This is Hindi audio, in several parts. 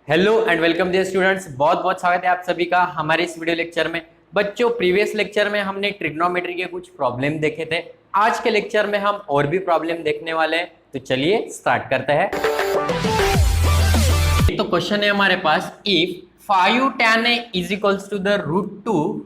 Hello and welcome dear students, बहुत बहुत स्वागत है आप सभी का हमारे इस वीडियो लेक्चर में। बच्चों, प्रीवियस लेक्चर में हमने ट्रिग्नोमेट्री के कुछ प्रॉब्लम देखे थे। आज के लेक्चर में हम और भी प्रॉब्लम देखने वाले हैं, तो चलिए स्टार्ट करते हैं। तो क्वेश्चन है हमारे पास, if 5 tan a is equals to the √2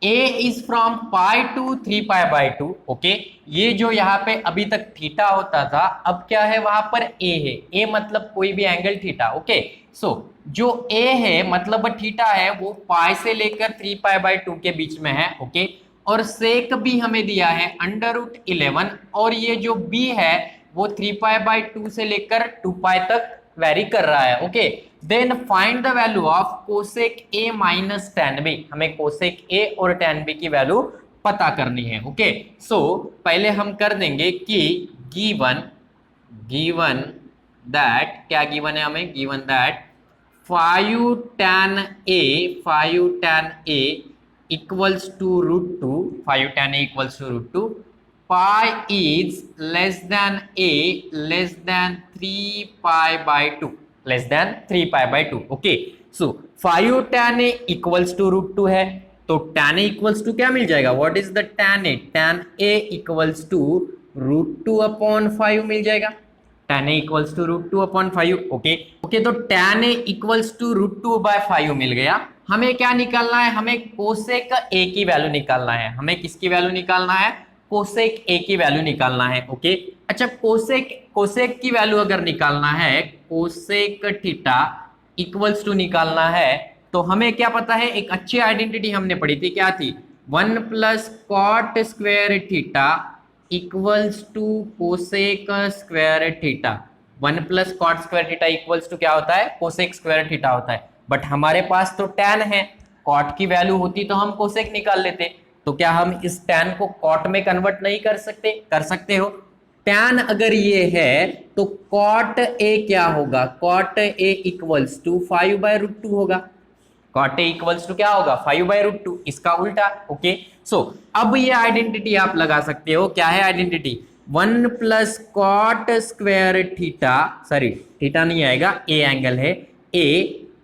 a is from pi to 3 pi by 2। Okay, ये जो यहाँ पे अभी तक थीटा होता था, अब क्या है वहां पर a है। a मतलब कोई भी एंगल थीटा। ओके, सो जो a है मतलब थीटा है, वो पाई से लेकर 3 पाई बाई 2 के बीच में है। ओके, और सेक भी हमें दिया है √11, और ये जो b है वो 3 पाई बाई 2 से लेकर 2 पाई तक वेरी कर रहा है। Okay, then find the value of cosec a minus tan b। हमें कोसेक a और tan b की वैल्यू पता करनी है। ओके, सो पहले हम कर देंगे कि गिवन गिवन दैट, क्या गिवन है हमें, given that 5 tan a equals to √2, 5 tan a equals to √2, pi is less than a less than 3 pi by 2, less than 3 pi by 2। Okay, so 5 tan a equals to √2 है, तो tan a इक्वल्स टू क्या मिल जाएगा, what is the tan a, tan a equals to √2 upon 5 मिल जाएगा। tan a equals to √2 upon 5। Okay okay, तो tan a equals to √2 by 5 मिल गया। हमें क्या निकालना है, हमें कोसेक a की वैल्यू निकालना है। हमें किसकी वैल्यू निकालना है, कोसेक a की वैल्यू निकालना है। ओके, अच्छा, कोसेक की वैल्यू अगर निकालना है, कोसेक थीटा इक्वल्स टू निकालना है, तो हमें क्या पता है, एक अच्छी आइडेंटिटी हमने पढ़ी थी, क्या थी, 1 plus cot square theta equals to cosec square theta. 1 plus cot square theta equals to क्या होता है, कोसेक स्क्वायर थीटा होता है। बट हमारे पास तो tan है, कॉट की वैल्यू होती तो हम कोसेक निकाल लेते। तो क्या हम इस tan को कॉट में कन्वर्ट नहीं कर सकते, कर सकते हो। tan अगर ये है तो कॉट a क्या होगा, cot a equals to 5 by √2 होगा। कॉट a इक्वल्स टू क्या होगा, 5 बाय √2, इसका उल्टा। ओके, सो अब ये आइडेंटिटी आप लगा सकते हो, क्या है identity, 1 plus cot square theta, sorry theta नहीं आएगा, a एंगल है, a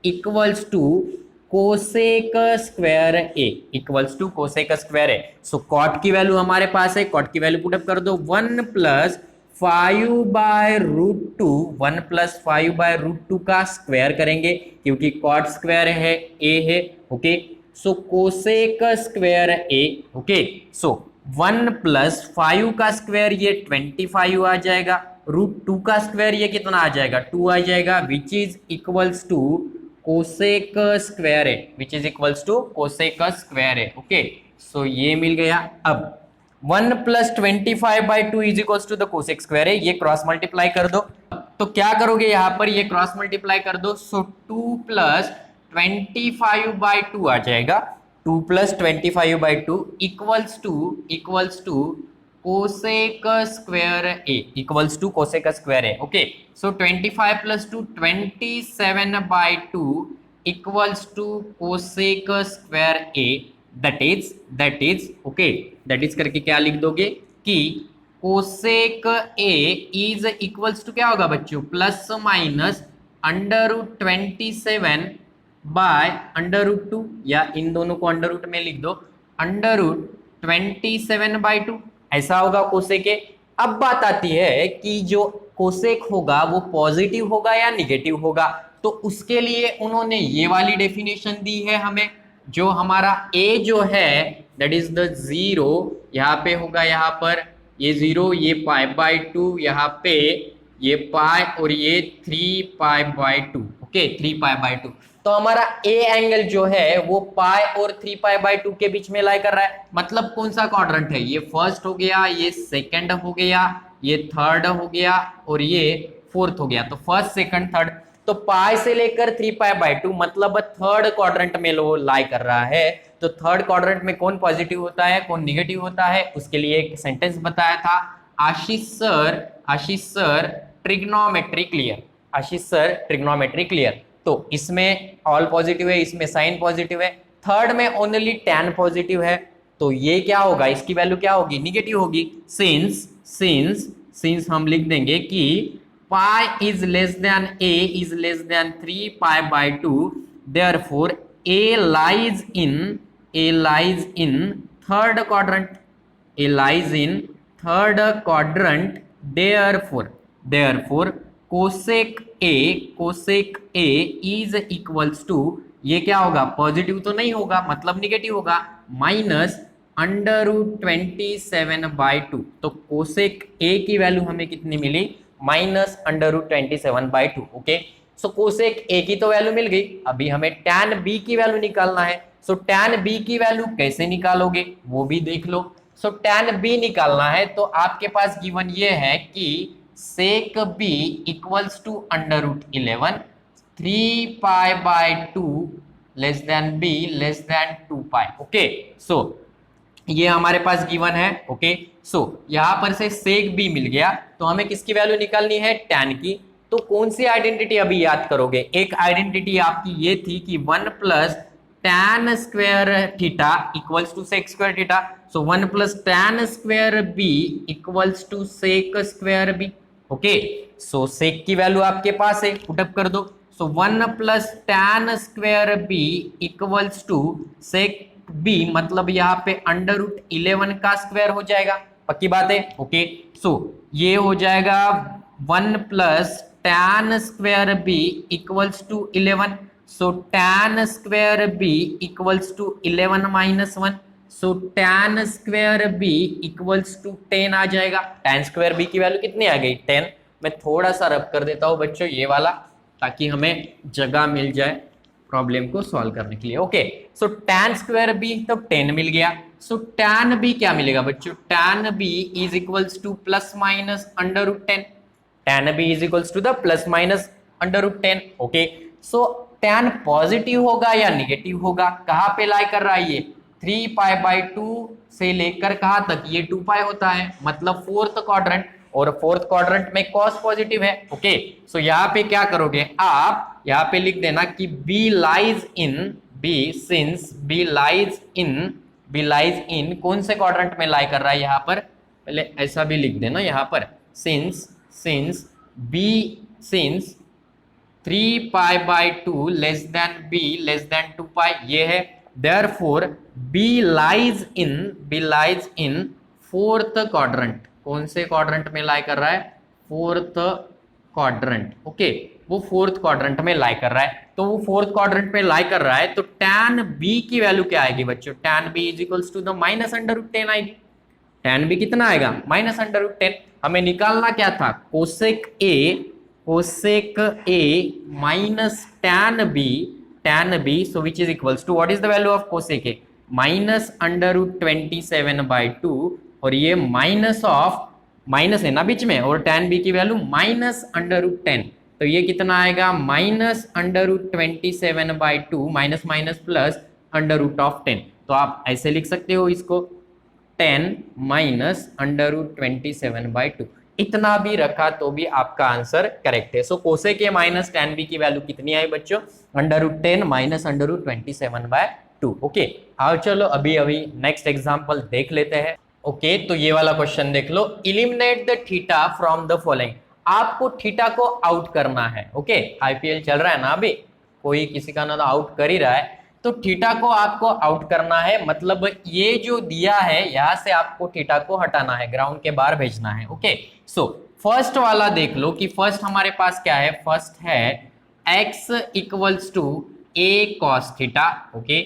equals to cosec square a, equals to cosec square a। So cot की वैल्यू हमारे पास है, कॉट की वैल्यू पुटअप कर दो, 1 प्लस 5 बाय √2, 1 प्लस 5 बाय √2 का स्क्वायर करेंगे, क्योंकि कॉट स्क्वायर है a है। Okay, so cosec square a। Okay, so 1 plus 5 का स्क्वायर ये 25 आ जाएगा, √2 का स्क्वायर ये कितना आ जाएगा, 2 आ जाएगा, which is equals to cosec square है, which is equals to cosec square है। ओके, सो ये मिल गया। अब 1 plus 25 by 2 is equals to the cosec square है, ये क्रॉस मल्टीप्लाई कर दो। तो क्या करोगे यहाँ पर, ये क्रॉस मल्टीप्लाई कर दो, सो 2 प्लस 25 बाई 2 आ जाएगा, 2 plus 25 by 2 equals to cosec square A, equals to cosec square A. Okay, so 25 plus 2 27 by 2 equals to cosec square A, that is okay, that is करके क्या लिख दोगे कि cosec A is equals to क्या होगा बच्चों, प्लस माइनस √27 बाय √2, या इन दोनों को अंडर रूट में लिख दो, √27 बाई 2, ऐसा होगा कोसेक ए। अब बात आती है कि जो कोसेक होगा वो पॉजिटिव होगा या निगेटिव होगा, तो उसके लिए उन्होंने ये वाली डेफिनेशन दी है हमें, जो हमारा a जो है दैट इज द 0, यहाँ पे होगा, यहाँ पर ये 0, ये पाई बाई 2, यहाँ पे ये पाई और ये 3 pi by 2। Okay, 3 pi by 2, तो हमारा a एंगल जो है वो पाई और 3 पाई बाई 2 के बीच में लाई कर रहा है। मतलब कौन सा क्वाड्रेंट है, ये फर्स्ट हो गया, ये सेकंड हो गया, ये थर्ड हो गया और ये फोर्थ हो गया। तो फर्स्ट सेकंड थर्ड, तो पाई से लेकर 3 पाई बाई 2 मतलब थर्ड क्वाड्रेंट में लो लाई कर रहा है। तो थर्ड क्वाड्रेंट में कौन पॉजिटिव होता है, कौन निगेटिव होता है, उसके लिए एक सेंटेंस बताया था, आशीष सर ट्रिग्नोमेट्री क्लियर, आशीष सर ट्रिग्नोमेट्री क्लियर। तो इसमें ऑल पॉजिटिव है, इसमें साइन पॉजिटिव है, थर्ड में ओनली tan पॉजिटिव है, तो ये क्या होगा, इसकी वैल्यू क्या होगी, निगेटिव होगी। सिंस हम लिख देंगे कि pi is less than a is less than 3 pi by 2, therefore a lies in third quadrant. A lies in third quadrant, therefore cosec a is equals to, ये क्या होगा, पॉजिटिव तो नहीं होगा, मतलब निगेटिव होगा, माइनस अंडर रूट 27/2। तो कोसेक ए की वैल्यू हमें कितनी मिली, minus under root 27/2। Okay, so cosec A की तो वैल्यू मिल गई, अभी हमें टैन बी की वैल्यू निकालना है। सो टैन बी की वैल्यू कैसे निकालोगे वो भी देख लो। सो टैन बी निकालना है तो आपके पास गिवन ये है कि sec B equals to under root 11 3 pi by 2 less than B less than 2 pi. Okay, so ये हमारे पास गिवन है। ओके, सो यहां पर से सेक बी मिल गया, तो हमें किसकी वैल्यू निकालनी है, टैन की। तो कौन सी आइडेंटिटी अभी याद करोगे, एक आइडेंटिटी आपकी ये थी कि 1 plus tan square theta equals to sec square theta. So 1 plus tan square B equals to sec square B. Okay, so sec की वैल्यू आपके पास है, पुटअप कर दो। So 1 plus tan square B equals to sec B, मतलब यहाँ पे अंडर रूट 11 का स्क्वायर हो जाएगा, पक्की बात है। ओके, सो ये हो जाएगा 1 plus tan square B equals to 11। So tan square B equals to 11 minus 1। So tan square B equals to 10 आ जाएगा। tan स्क्वायर बी की वैल्यू कितनी आ गई, 10। मैं थोड़ा सा रब कर देता हूं बच्चों ये वाला, ताकि हमें जगह मिल जाए प्रॉब्लम को सॉल्व करने के लिए। Okay, so tan square B तो 10 मिल गया। सो tan बी क्या मिलेगा बच्चों, tan B is equals to plus minus under root 10। tan B is equals to the plus minus under root 10। Okay, so tan positive होगा या निगेटिव होगा, कहां पे लाई कर रहा है ये, 3 पाई बाय 2 से लेकर कहां तक, ये 2 पाई होता है, मतलब फोर्थ क्वाड्रेंट, और फोर्थ क्वाड्रेंट में कॉस पॉजिटिव है। ओके, सो यहाँ पे क्या करोगे आप, यहाँ पे लिख देना कि B lies in, B since B lies in कौन से क्वाड्रेंट में लाई कर रहा है, यहाँ पर पहले ऐसा भी लिख देना, यहाँ पर since B since 3 pi by 2 less than B less than 2 pi, ये है। Therefore B lies in fourth quadrant, कौन से क्वाड्रेंट में लाई कर रहा है, फोर्थ क्वाड्रेंट। ओके, वो फोर्थ क्वाड्रेंट में लाई कर रहा है, तो वो फोर्थ क्वाड्रेंट में लाई कर रहा है, तो tan बी की वैल्यू क्या आएगी बच्चों, tan B is equals to the minus under root 10 आएगी। tan बी कितना आएगा, माइनस अंडर रूट 10। हमें निकालना क्या था, cosec A minus tan B, so which is equals to, what is the value of cosec A, minus under root 27/2, और ये माइनस है ना बीच में, और tan बी की वैल्यू माइनस अंडर रूट 10, तो ये कितना आएगा, minus under root 27/2 minus minus plus under root of 10। तो आप ऐसे लिख सकते हो इसको, 10 माइनस अंडर रूट 27/2, इतना भी रखा तो भी आपका आंसर करेक्ट है। So cosec A minus tan B की वैल्यू कितनी आई बच्चों, under root 10 minus under root 27/2। Okay, आओ चलो अभी नेक्स्ट एग्जांपल देख लेते हैं। ओके, तो ये वाला क्वेश्चन देख लो, eliminate the theta from the following, आपको थीटा को आउट करना है। ओके, आईपीएल चल रहा है ना अभी, कोई किसी का ना आउट कर ही रहा है, तो थीटा को आपको आउट करना है, मतलब ये जो दिया है यहां से आपको थीटा को हटाना है, ग्राउंड के बाहर भेजना है। ओके, सो फर्स्ट वाला देख लो कि फर्स्ट हमारे पास क्या है, फर्स्ट है x equals to a cos theta, okay,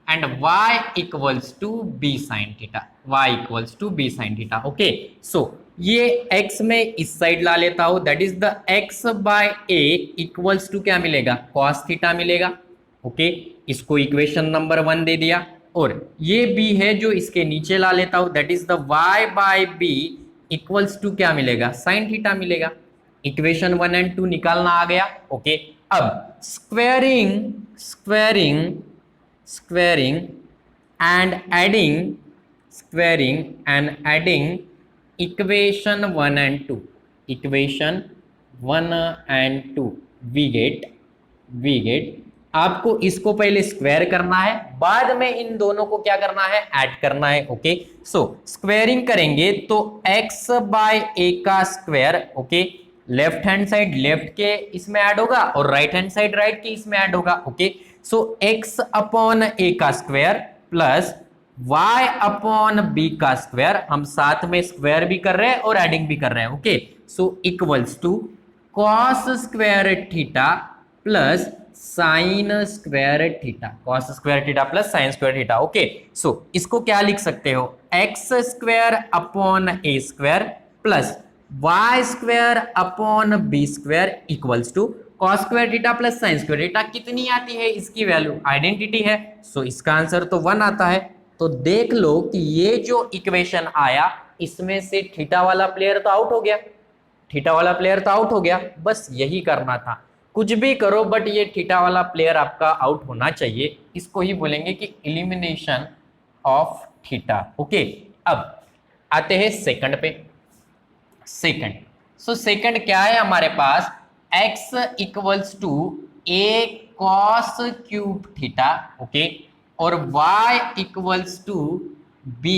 and y equals to b sin theta, y equals to b sin theta. Okay, so ये x में इस साइड ला लेता हूं, that is the x by a equals to क्या मिलेगा, cos थीटा मिलेगा। ओके, इसको इक्वेशन नंबर 1 दे दिया, और ये b है जो इसके नीचे ला लेता हूं, that is the y by b equals to क्या मिलेगा, साइन थीटा मिलेगा। इक्वेशन 1 एंड 2 निकालना आ गया। ओके, अब squaring and adding equation 1 and 2, equation 1 and 2 we get आपको इसको पहले स्क्वायर करना है, बाद में इन दोनों को क्या करना है, ऐड करना है। ओके, सो स्क्वायरिंग करेंगे तो x बाय a का square, okay, left hand side left के इसमें ऐड होगा और राइट हैंड साइड राइट के इसमें ऐड होगा। Okay, so x upon a का square plus y upon b का स्क्वायर, हम साथ में स्क्वायर भी कर रहे हैं और एडिंग भी कर रहे हैं। Okay, so equals to cos square theta plus sine square theta, cos square theta plus sine square theta. Okay, so इसको क्या लिख सकते हो, x square upon a square plus y square upon b square equals to cos square theta plus sine square theta. कितनी आती है इसकी वैल्यू, आइडेंटिटी है, सो इसका आंसर तो 1 आता है। तो देख लो कि ये जो इक्वेशन आया इसमें से थीटा वाला प्लेयर तो आउट हो गया, थीटा वाला प्लेयर तो आउट हो गया, बस यही करना था। कुछ भी करो बट ये थीटा वाला प्लेयर आपका आउट होना चाहिए, इसको ही बोलेंगे कि एलिमिनेशन ऑफ थीटा। ओके, अब आते हैं सेकंड पे। सेकंड, सो सेकंड क्या है हमारे पास, x equals to a cos cube theta, okay, और y equals to b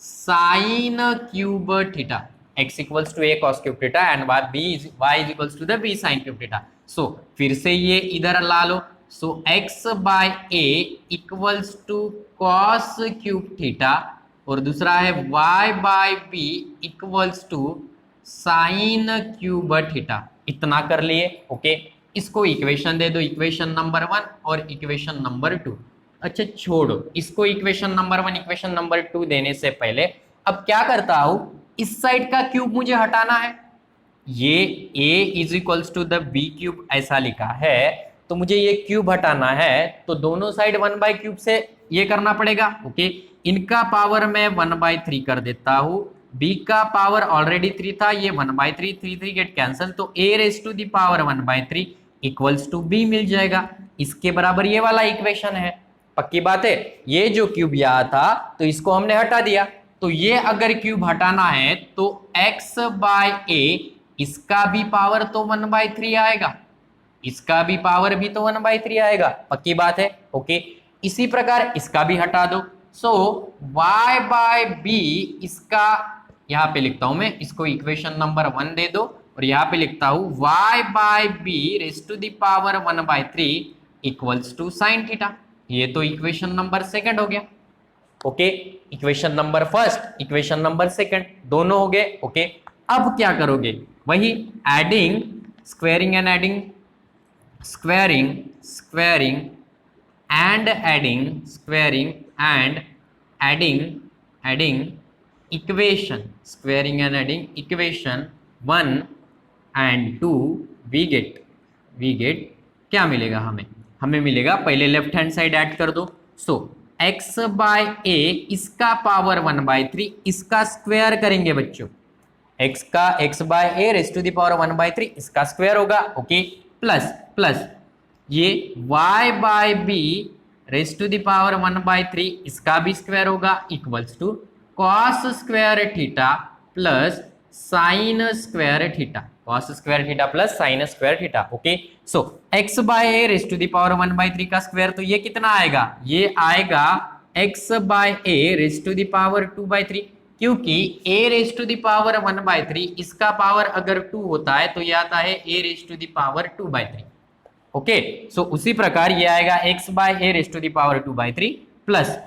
sine cube theta. x equals to a cos cube theta and y is equals to the b sine cube theta. So फिर से ये इधर ला लो, so x by a equals to cos cube theta और दूसरा है y by b equals to sine cube theta. इतना कर लिए। ओके, इसको इक्वेशन दे दो, इक्वेशन नंबर 1 और इक्वेशन नंबर 2। अच्छा छोड़ो इसको, इक्वेशन नंबर 1 इक्वेशन नंबर 2 देने से पहले अब क्या करता हूं, इस साइड का क्यूब मुझे हटाना है। ये a is equals to the B cube ऐसा लिखा है, तो मुझे ये क्यूब हटाना है, तो दोनों साइड 1/क्यूब से ये करना पड़ेगा। ओके, इनका पावर मैं 1/3 कर देता हूं, b का पावर ऑलरेडी 3 था, ये 1/3, 3 गेट कैंसिल, तो a raise to the power 1/3 equals to b मिल जाएगा। इसके बराबर ये वाला इक्वेशन है, पक्की बात है। ये जो क्यूब यहाँ था तो इसको हमने हटा दिया, तो ये अगर क्यूब हटाना है तो x बाय a, इसका भी पावर तो 1/3 आएगा, इसका भी पावर भी तो 1/3 आएगा, पक्की बात है। ओके, इसी प्रकार इसका भी हटा दो, सो y बाय b, इसका यहाँ पे लिखता हूं मैं, इसको इक्वेशन नंबर 1 दे दो और यहाँ पे लिखता हूं y by b raise to the power 1/3 equals to sine theta. ये तो इक्वेशन नंबर 2 हो गया। Okay, equation number 1, equation number 2 दोनों हो गए। ओके, अब क्या करोगे, वही adding, squaring and adding, squaring squaring and adding, squaring and adding, adding equation, squaring and adding equation 1 and 2, we get क्या मिलेगा हमें, हमें मिलेगा, पहले लेफ्ट हैंड साइड ऐड कर दो, सो x बाय a, इसका पावर 1/3, इसका स्क्वायर करेंगे बच्चों, x का x by a raise to the power 1/3, इसका स्क्वायर होगा। ओके, प्लस प्लस ये y by b raise to the power 1/3, इसका भी स्क्वायर होगा, equals to cos square theta plus sine square theta, cos square theta plus sine square theta. Okay, so x by a raise to the power 1/3 का स्क्वायर, तो ये कितना आएगा, ये आएगा x by a raise to the power 2/3, क्योंकि a raise to the power 1/3, इसका पावर अगर 2 होता है तो ये आता है a raise to the power 2/3। Okay, so उसी प्रकार ये आएगा x by a raise to the power 2/3 plus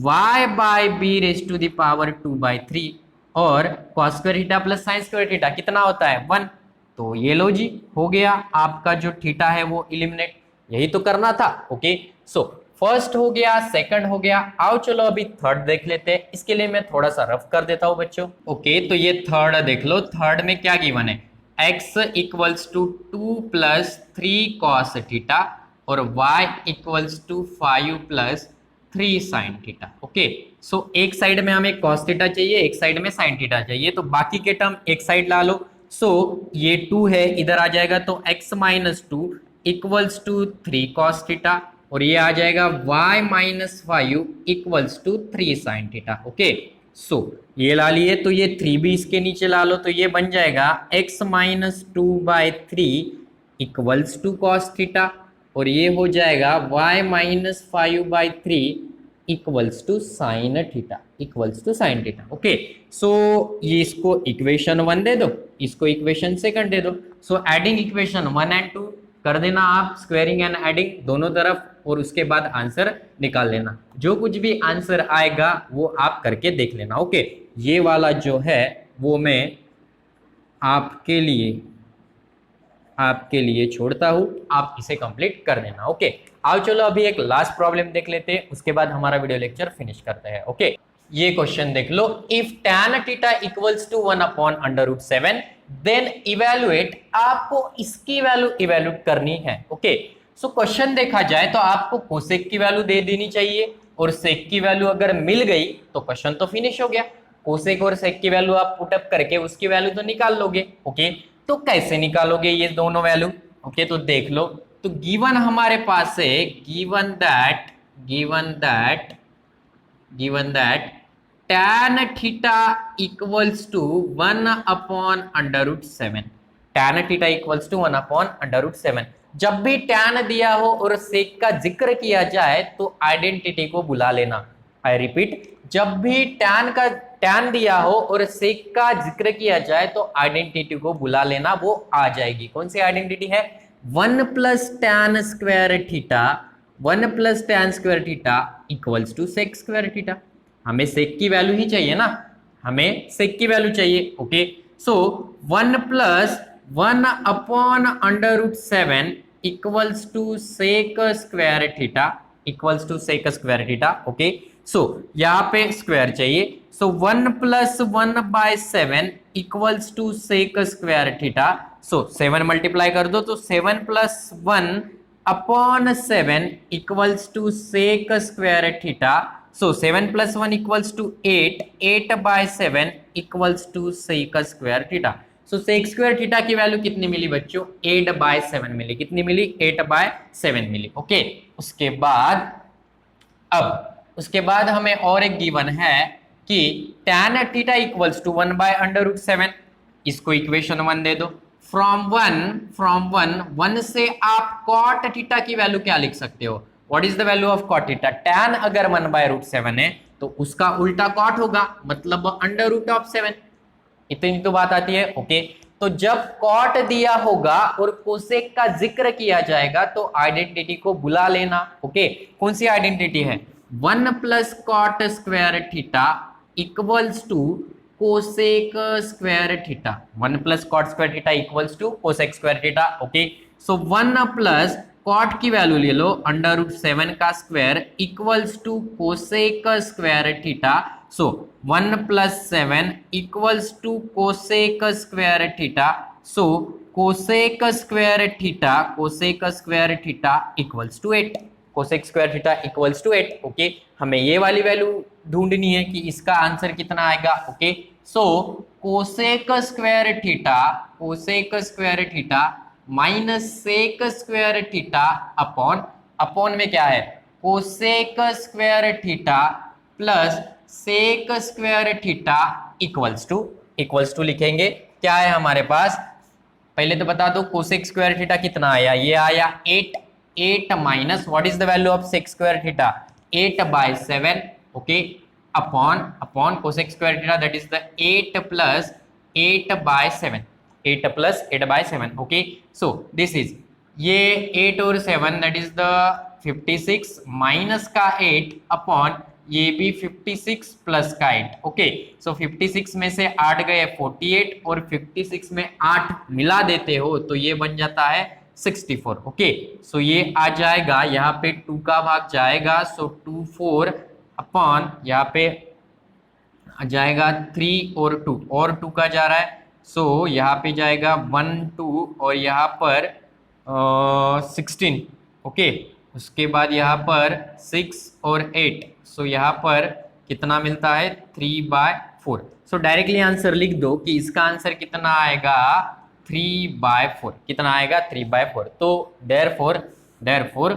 y by b raise to the power 2/3 और cos square theta plus sine square theta कितना होता है, 1। तो ये लो जी, हो गया आपका जो थीटा है वो इलिमिनेट, यही तो करना था। ओके, सो फर्स्ट हो गया, सेकंड हो गया, आओ चलो अभी थर्ड देख लेते हैं। इसके लिए मैं थोड़ा सा रफ कर देता हूं बच्चों। ओके, तो ये थर्ड देख लो, थर्ड में क्या गिवन है, x equals to 2 plus 3 cos theta और y equals to 5 plus 3 sine theta. Okay, so एक साइड में हमें कॉस थीटा चाहिए, एक साइड में साइन थीटा चाहिए, तो बाकी के टर्म एक साइड ला लो। सो ये 2 है, इधर आ जाएगा, तो x minus 2 equals to 3 cos theta और ये आ जाएगा y minus 5 equals to 3 sine theta. Okay, so ये ला लिए, तो ये 3 भी इसके नीचे ला लो, तो ये बन जाएगा x minus 2/3 equals to cos theta और ये हो जाएगा y minus 5/3 equals to sine theta, equals to sine theta. Okay, so ये इसको इक्वेशन 1 दे दो, इसको इक्वेशन 2 दे दो। सो एडिंग इक्वेशन 1 एंड 2 कर देना आप, स्क्वेयरिंग एंड एडिंग दोनों तरफ, और उसके बाद आंसर निकाल लेना। जो कुछ भी आंसर आएगा वो आप करके देख लेना। ओके, ये वाला जो है वो मैं आपके लिए छोड़ता हूं, आप इसे कंप्लीट कर देना। ओके, आओ चलो अभी एक लास्ट प्रॉब्लम देख लेते हैं, उसके बाद हमारा वीडियो लेक्चर फिनिश करते हैं। ओके, ये क्वेश्चन देख लो, if tan theta equals to 1/√7 then evaluate, आपको इसकी वैल्यू इवेलुएट करनी है। ओके, सो क्वेश्चन देखा जाए तो आपको कोसेक की वैल्यू दे देनी चाहिए, और सेक की वैल्यू अगर मिल गई तो क्वेश्चन तो फिनिश हो गया। कोसेक और सेक की वैल्यू आप पुटअप करके उसकी वैल्यू तो निकाल लोगे। ओके, तो कैसे निकालोगे ये दोनों वैल्यू? ओके, तो देख लो, तो गिवन हमारे पास है, given that tan theta equals to 1/√7, tan theta equals to 1/√7। जब भी tan दिया हो और सेक का जिक्र किया जाए तो आइडेंटिटी को बुला लेना। आई रिपीट, जब भी tan दिया हो और सेक का जिक्र किया जाए तो आइडेंटिटी को बुला लेना, वो आ जाएगी। कौन सी आइडेंटिटी है? 1 + tan square theta, 1 + tan square theta equals to sec square theta. हमें सेक की वैल्यू ही चाहिए ना, हमें सेक की वैल्यू चाहिए। Okay, so 1 + 1/√7 equals to sec square theta, equals to sec square theta. Okay, so यहाँ पे स्क्वायर चाहिए, so 1 + 1/7 equals to sec square theta. So 7 multiply कर दो, तो 7 + 1/7 equals to sec square theta. So 7 + 1 equals to 8, 8/7 equals to sec square theta. So sec square theta की वैल्यू कितनी मिली बच्चों? 8/7 मिली। कितनी मिली? 8/7 मिली। ओके, उसके बाद हमें और एक गिवन है कि tan थीटा इक्वल्स टू 1/√7, इसको इक्वेशन 1 दे दो। फ्रॉम वन से आप cot थीटा की वैल्यू क्या लिख सकते हो? What is the value of cot theta? tan अगर 1/√7 है तो उसका उल्टा cot होगा, मतलब √7। इतनी तो बात आती है। ओके, तो जब cot दिया होगा और कोसेक का जिक्र किया जाएगा तो आइडेंटिटी को बुला लेना। ओके, कौन सी आइडेंटिटी है? 1 + cot square theta equals to cosec square theta, 1 + cot square theta equals to cosec square theta. Okay, so 1 + cot की वैल्यू ले लो, √7 का square equals to cosec square theta. So 1 + 7 equals to cosec square theta. So cosec square theta equals to 8, cosec square theta equals to 8। Okay, हमें ये वाली वैल्यू ढूंढनी है कि इसका आंसर कितना आएगा। Okay, so cosec square theta minus sec square theta upon में क्या है? Cosec square theta plus sec square theta equals to लिखेंगे। क्या है हमारे पास? पहले तो बता दो कोसेक स्क्वायर थीटा कितना आया? ये आया 8 minus what is the value of sec square theta? 8/7। Okay, upon cosec square theta that is the 8 + 8/7, 8 + 8/7। Okay, so this is ये 8 और 7 दैट इज द 56 माइनस का 8 अपॉन ये भी 56 प्लस का 8। ओके, सो 56 में से 8 गए 48 और 56 में 8 मिला देते हो तो ये बन जाता है 64। ओके, सो ये आ जाएगा, यहाँ पे 2 का भाग जाएगा, सो 2 4 अपॉन यहाँ पे आ जाएगा 3 और 2 का जा रहा है, सो यहाँ पे जाएगा 1 2 और यहाँ पर 16। ओके, उसके बाद यहाँ पर 6 और 8, सो यहाँ पर कितना मिलता है? 3/4। सो डायरेक्टली आंसर लिख दो कि इसका आंसर कितना आएगा? 3/4। कितना आएगा? 3/4। तो therefore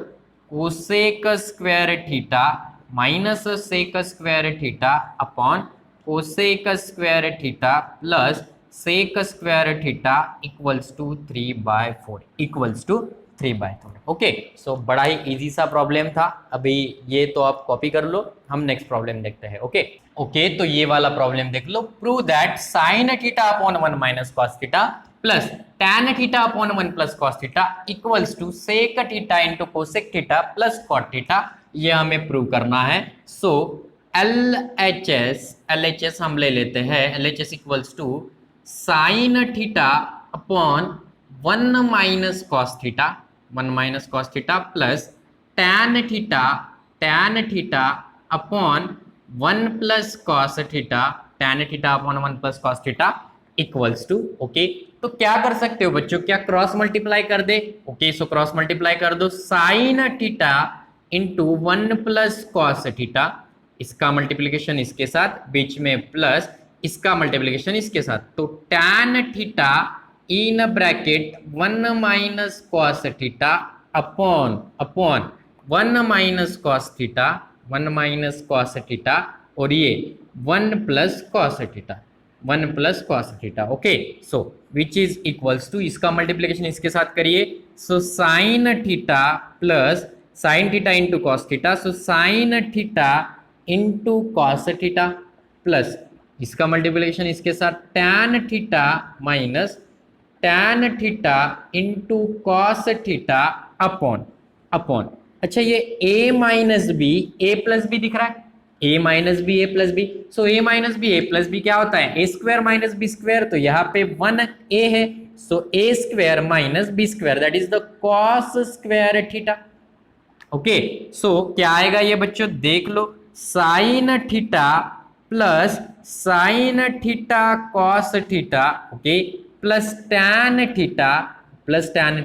cosec square theta minus sec square theta upon cosec square theta plus sec square theta equals to 3/4, equals to 3/3। Okay, so बड़ा ही इजी सा प्रॉब्लम था। अभी ये तो आप कॉपी कर लो, हम नेक्स्ट प्रॉब्लम देखते हैं। ओके ओके, तो ये वाला प्रॉब्लम देख लो। Prove that sine theta upon 1 minus cos theta plus tan theta upon 1 plus cos theta equals to sec theta into cosec theta plus cot theta. ये हमें प्रूव करना है। सो LHS हम ले लेते हैं। LHS equals to sine theta upon 1 minus cos theta, 1 minus cos theta plus tan theta upon 1 plus cos theta, tan theta upon 1 plus cos theta equals to. Okay, तो क्या कर सकते हो बच्चों, क्या क्रॉस मल्टीप्लाई कर दे? ओके, सो क्रॉस मल्टीप्लाई कर दो। Sign theta into 1 plus cos theta, इसका मल्टीप्लीकेशन इसके साथ, बीच में प्लस इसका मल्टीप्लीकेशन इसके साथ, तो tan theta in bracket 1 minus cos theta upon 1 minus cos theta, 1 minus cos theta, और ये 1 plus cos theta, 1 plus cos theta. Okay, so which is equals to, इसका मल्टीप्लीकेशन इसके साथ करिए। So sine theta plus sine theta into cos theta, so sine theta into cos theta plus इसका मल्टीप्लीकेशन इसके साथ tan theta minus tan theta into cos theta upon अच्छा, ये a minus b, a plus b दिख रहा है, a minus b a plus b. So a minus b a plus b क्या होता है, a square minus b square, तो यहाँ पे 1a है, so a square minus b square that is the cos square theta. Okay, so क्या आएगा ये बच्चों, देख लो, sine theta plus sine theta cos theta, okay, plus tan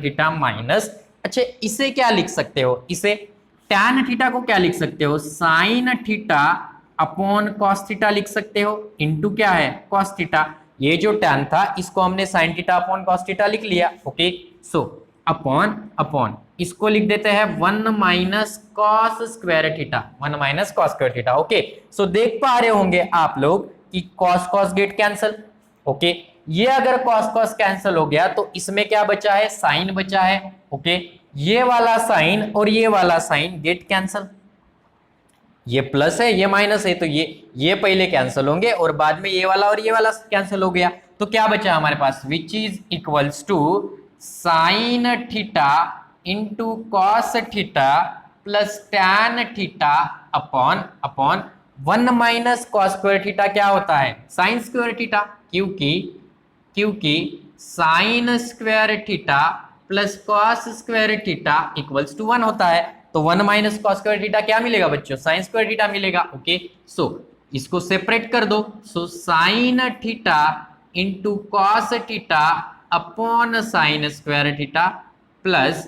theta minus, अच्छा इसे क्या लिख सकते हो, इसे टैन थीटा को क्या लिख सकते हो, sign theta upon cos theta लिख सकते हो, इनटू क्या है कॉस थीटा। ये जो टैन था इसको हमने sign theta upon cos theta लिख लिया। ओके, सो अपॉन इसको लिख देते हैं 1 minus cos square theta, 1 minus cos square theta. Okay, so देख पा रहे होंगे आप लोग कि cos cos get cancel. Okay, ये अगर कॉस कॉस कैंसल हो गया तो इसमें क्या बचा है, साइन बचा है। ओके, ये वाला साइन और ये वाला साइन गेट कैंसल, ये प्लस है ये माइनस है, तो ये पहले कैंसिल होंगे और बाद में ये वाला और ये वाला कैंसिल हो गया, तो क्या बचा हमारे पास, which is equals to sine theta into cos theta plus tan theta upon 1 minus cos square theta क्या होता है, साइन स्क्वायर थीटा, क्योंकि sine square theta plus cos square theta equals to 1 होता है, तो 1 माइनस कॉस स्क्वायर थीटा क्या मिलेगा बच्चों, साइन स्क्वायर थीटा मिलेगा। ओके, सो इसको सेपरेट कर दो, सो sine theta into cos theta upon sine square theta plus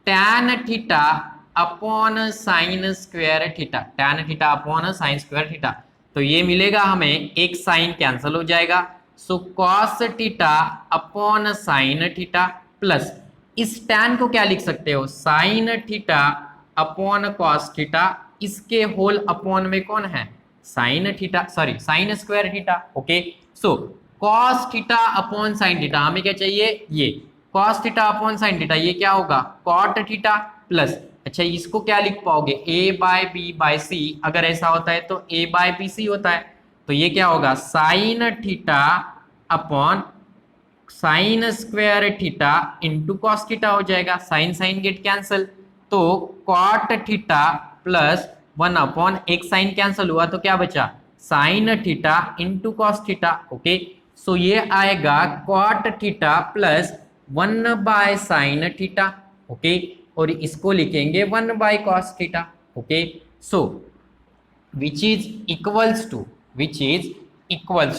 tan theta upon sine square theta, tan theta upon sine square theta, तो ये मिलेगा हमें, एक साइन कैंसिल हो जाएगा, so cos theta upon sign theta plus इस टैन को क्या लिख सकते हो, sign theta upon cos theta, इसके होल अपॉन में कौन है, sine theta, sorry sine square theta. Okay, so cos theta upon sine theta, हमें क्या चाहिए, ये cos theta upon sign theta, ये क्या होगा कॉट थीटा प्लस, अच्छा इसको क्या लिख पाओगे, a बाय बी बाय सी, अगर ऐसा होता है तो a बाय बी सी होता है, तो ये क्या होगा sine theta upon sine square theta into cos theta हो जाएगा, साइन साइन गेट कैंसिल, तो कॉट थीटा प्लस 1 अपॉन एक साइन कैंसिल हुआ तो क्या बचा, sine theta into cos theta. Okay, so ये आएगा cot theta plus 1 by sine theta. Okay, और इसको लिखेंगे 1 by cos theta. Okay, so which is equals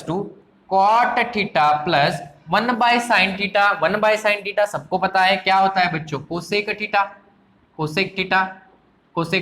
to cot theta plus 1 by sine theta, 1 by sine theta सबको पता है क्या होता है बच्चों, cosec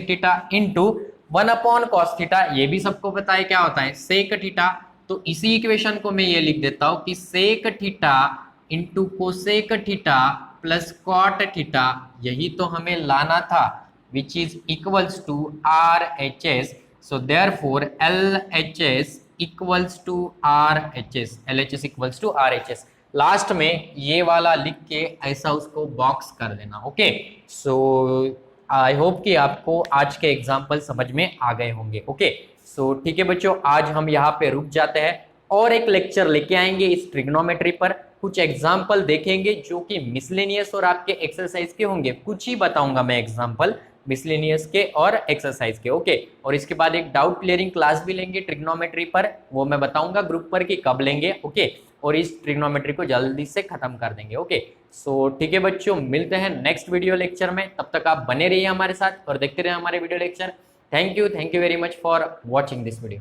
theta into 1 upon cos theta, ये भी सबको पता है क्या होता है सेक थीटा, तो इसी इक्वेशन को मैं ये लिख देता हूं कि sec theta into cosec theta plus cot theta, यही तो हमें लाना था, which is equals to RHS, so therefore LHS equals to RHS, LHS equals to RHS। Last में ये वाला लिख के ऐसा उसको बॉक्स कर देना। ओके, सो आई होप कि आपको आज के एग्जाम्पल समझ में आ गए होंगे। ओके, सो ठीक है बच्चों, आज हम यहाँ पे रुक जाते हैं और एक लेक्चर लेके आएंगे इस ट्रिग्नोमेट्री पर। कुछ एग्जाम्पल देखेंगे जो कि मिसलेनियस और आपके एक्सरसाइज के होंगे। कुछ ही बताऊंगा मैं एग्जाम्पल मिसलेनियस के और एक्सरसाइज के। ओके, और इसके बाद एक डाउट क्लियरिंग क्लास भी लेंगे ट्रिग्नोमेट्री पर, वो मैं बताऊंगा ग्रुप पर कि कब लेंगे। ओके, और इस ट्रिग्नोमेट्री को जल्दी से खत्म कर देंगे। ओके, सो ठीक है बच्चों, मिलते हैं नेक्स्ट वीडियो लेक्चर में। तब तक आप बने रहिए हमारे साथ और देखते रहिए हमारे video lecture. Thank you very much for watching this video.